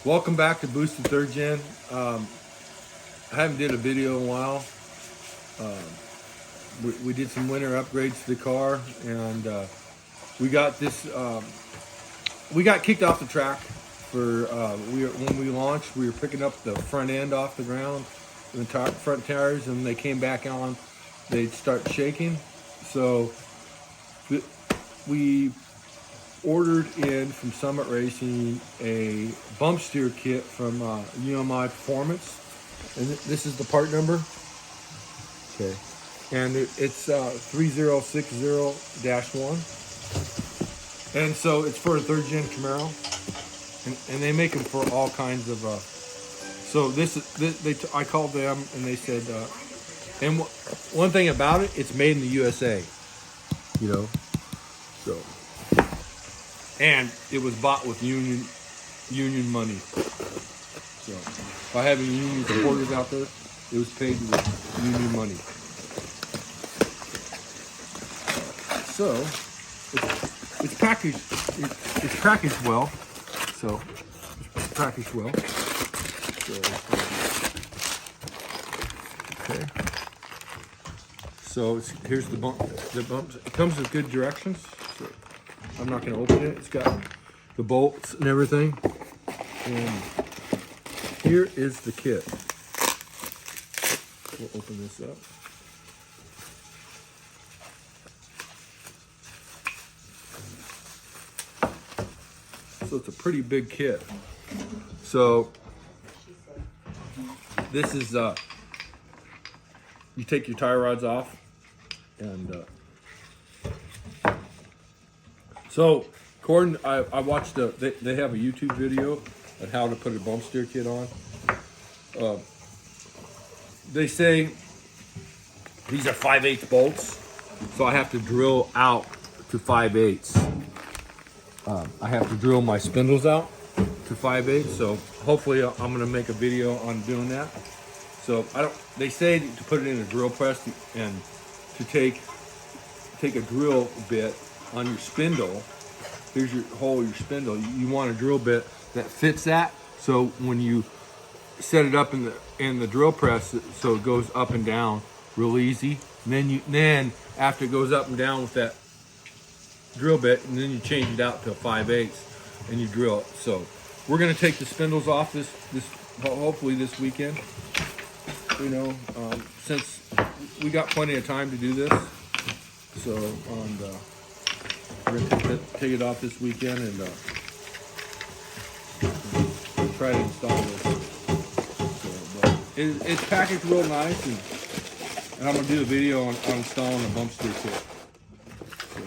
Welcome back to Boosted Third Gen. I haven't did a video in a while. We did some winter upgrades to the car, and we got this. We got kicked off the track for when we launched. We were picking up the front end off the ground, the front tires, and they came back on. They'd start shaking, so we ordered in from Summit Racing a bump steer kit from UMI Performance, and this is the part number. Okay, and it's 3060-1, and so it's for a third gen Camaro, and they make them for all kinds of. So I called them and they said, and one thing about it, it's made in the USA, you know, so. And it was bought with union money. So if I have any union supporters out there, it was paid with union money. So it's packaged. It's packaged well. So it's packaged well. So, okay. So here's the bump. The bumps. It comes with good directions. So I'm not going to open it. It's got the bolts and everything. And here is the kit. We'll open this up. So it's a pretty big kit. So this is, you take your tire rods off, and so, according, I watched they have a YouTube video on how to put a bump steer kit on. They say these are 5/8 bolts, so I have to drill out to 5/8. I have to drill my spindles out to 5/8. So hopefully I'm going to make a video on doing that. So they say to put it in a drill press and to take a drill bit on your spindle. Here's your hole, your spindle. You want a drill bit that fits that. So when you set it up in the drill press, so it goes up and down real easy. And then after it goes up and down with that drill bit, and then you change it out to a 5/8 and you drill it. So we're gonna take the spindles off this hopefully this weekend. You know, since we got plenty of time to do this. So we're gonna take it off this weekend and try to install this. So, but it's packaged real nice, and I'm gonna do a video on installing a bump steer kit. So,